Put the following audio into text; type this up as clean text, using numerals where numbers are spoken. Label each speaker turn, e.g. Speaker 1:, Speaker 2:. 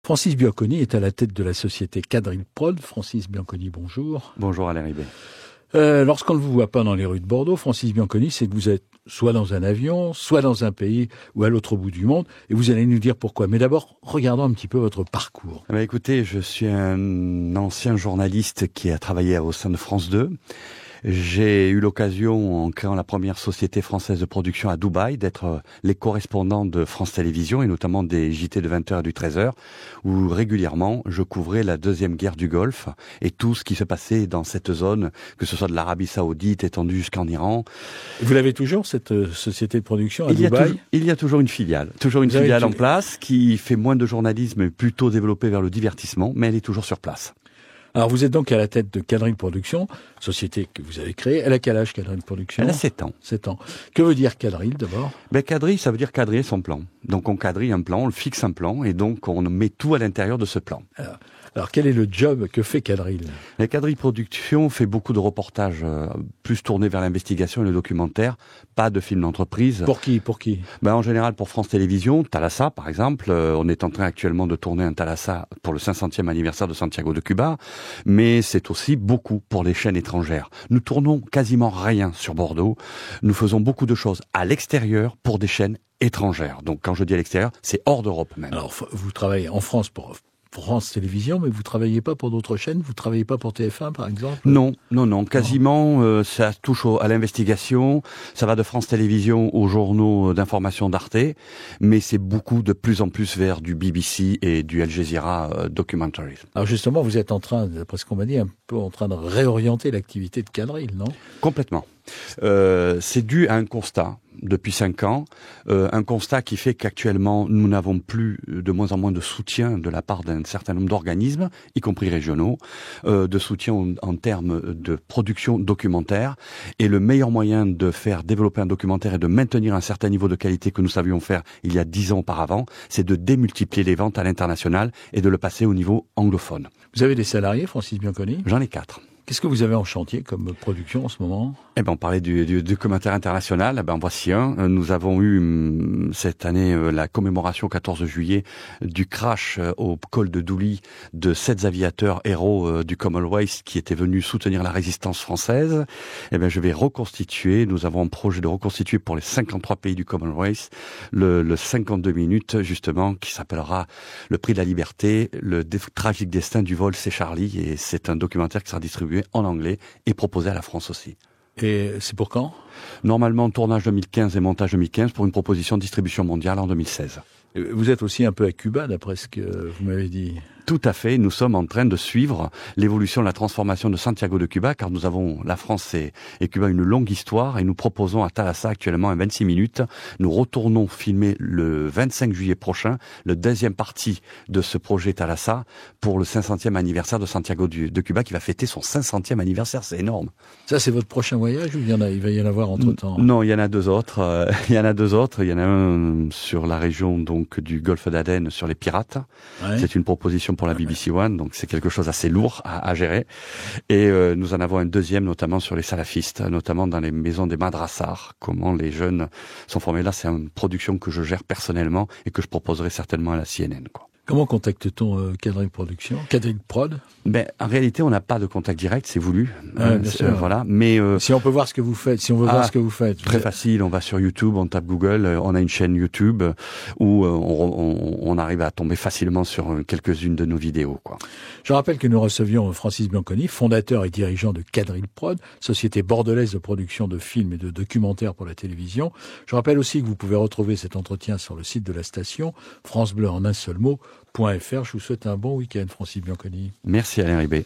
Speaker 1: Francis Bianconi est à la tête de la société Quadrille Prod. Francis Bianconi, bonjour.
Speaker 2: Bonjour Alain Ribet.
Speaker 1: Lorsqu'on ne vous voit pas dans les rues de Bordeaux, Francis Bianconi, c'est que vous êtes soit dans un avion, soit dans un pays ou à l'autre bout du monde, et vous allez nous dire pourquoi. Mais d'abord, regardons un petit peu votre parcours.
Speaker 2: Écoutez, je suis un ancien journaliste qui a travaillé au sein de France 2. J'ai eu l'occasion, en créant la première société française de production à Dubaï, d'être les correspondants de France Télévisions et notamment des JT de 20h et du 13h, où régulièrement je couvrais la deuxième guerre du Golfe et tout ce qui se passait dans cette zone, que ce soit de l'Arabie Saoudite étendue jusqu'en Iran.
Speaker 1: Vous l'avez toujours, cette société de production à Dubaï ?
Speaker 2: Il y a toujours une filiale. Toujours une filiale en place qui fait moins de journalisme, plutôt développée vers le divertissement, mais elle est toujours sur place.
Speaker 1: Alors vous êtes donc à la tête de Quadrille Production, société que vous avez créée. Elle a quel âge, Quadrille Production ?
Speaker 2: Elle a 7 ans.
Speaker 1: 7 ans. Que veut dire Quadrille d'abord ?
Speaker 2: Quadrille, ça veut dire quadriller son plan. Donc on quadrille un plan, on le fixe un plan et donc on met tout à l'intérieur de ce plan.
Speaker 1: Alors quel est le job que fait Quadrille ?
Speaker 2: La Quadrille Production fait beaucoup de reportages, plus tournés vers l'investigation et le documentaire, pas de films d'entreprise.
Speaker 1: Pour qui ?
Speaker 2: En général pour France Télévisions, Thalassa par exemple, on est en train actuellement de tourner un Thalassa pour le 500e anniversaire de Santiago de Cuba, mais c'est aussi beaucoup pour les chaînes étrangères. Nous tournons quasiment rien sur Bordeaux, nous faisons beaucoup de choses à l'extérieur pour des chaînes étrangères. Donc quand je dis à l'extérieur, c'est hors d'Europe même.
Speaker 1: Alors vous travaillez en France pour France Télévisions, mais vous travaillez pas pour d'autres chaînes? Vous travaillez pas pour TF1, par exemple?
Speaker 2: Non, quasiment, ça touche à l'investigation, ça va de France Télévisions aux journaux d'information d'Arte, mais c'est beaucoup de plus en plus vers du BBC et du Al Jazeera Documentaries.
Speaker 1: Alors justement, vous êtes en train, d'après ce qu'on m'a dit, un peu en train de réorienter l'activité de Quadrille, non?
Speaker 2: Complètement. C'est dû à un constat depuis 5 ans, un constat qui fait qu'actuellement nous n'avons plus de moins en moins de soutien de la part d'un certain nombre d'organismes, y compris régionaux, de soutien en termes de production documentaire, et le meilleur moyen de faire développer un documentaire et de maintenir un certain niveau de qualité que nous savions faire il y a 10 ans auparavant, c'est de démultiplier les ventes à l'international et de le passer au niveau anglophone.
Speaker 1: Vous avez des salariés, Francis Bianconi?
Speaker 2: J'en ai 4.
Speaker 1: Qu'est-ce que vous avez en chantier comme production en ce moment?
Speaker 2: On parlait du documentaire international. Voici un. Nous avons eu cette année la commémoration 14 juillet du crash au col de Douly de 7 aviateurs héros du Commonwealth qui étaient venus soutenir la résistance française. Je vais reconstituer. Nous avons un projet de reconstituer pour les 53 pays du Commonwealth le 52 minutes justement qui s'appellera Le Prix de la Liberté, le tragique destin du vol C'est Charlie, et c'est un documentaire qui sera distribué en anglais et proposé à la France aussi.
Speaker 1: Et c'est pour quand?
Speaker 2: Normalement, tournage 2015 et montage 2015 pour une proposition de distribution mondiale en 2016.
Speaker 1: Vous êtes aussi un peu à Cuba, d'après ce que vous m'avez dit.
Speaker 2: Tout à fait. Nous sommes en train de suivre l'évolution, la transformation de Santiago de Cuba, car nous avons, la France et Cuba, une longue histoire, et nous proposons à Thalassa actuellement un 26 minutes. Nous retournons filmer le 25 juillet prochain, le deuxième partie de ce projet Thalassa pour le 500e anniversaire de Santiago de Cuba, qui va fêter son 500e anniversaire. C'est énorme.
Speaker 1: Ça, c'est votre prochain voyage ou il va y en avoir entre-temps?
Speaker 2: Non, il y en a 2 autres. Il y en a un sur la région donc du Golfe d'Aden, sur les pirates. Ouais. C'est une proposition pour la BBC One, donc c'est quelque chose assez lourd à gérer. Et nous en avons un deuxième, notamment sur les salafistes, notamment dans les maisons des madrassars, comment les jeunes sont formés. Là, c'est une production que je gère personnellement et que je proposerai certainement à la CNN, quoi.
Speaker 1: Comment contacte-t-on Quadrille Production, Quadrille Prod?
Speaker 2: En réalité, on n'a pas de contact direct, c'est voulu.
Speaker 1: Bien sûr.
Speaker 2: Voilà. Mais
Speaker 1: si on peut voir ce que vous faites, voir ce que vous faites.
Speaker 2: Très facile. On va sur YouTube, on tape Google, on a une chaîne YouTube où on arrive à tomber facilement sur quelques-unes de nos vidéos, quoi.
Speaker 1: Je rappelle que nous recevions Francis Bianconi, fondateur et dirigeant de Quadrille Prod, société bordelaise de production de films et de documentaires pour la télévision. Je rappelle aussi que vous pouvez retrouver cet entretien sur le site de la station, France Bleu en un seul mot.fr. Je vous souhaite un bon week-end, Francis Bianconi.
Speaker 2: Merci Alain Ribet.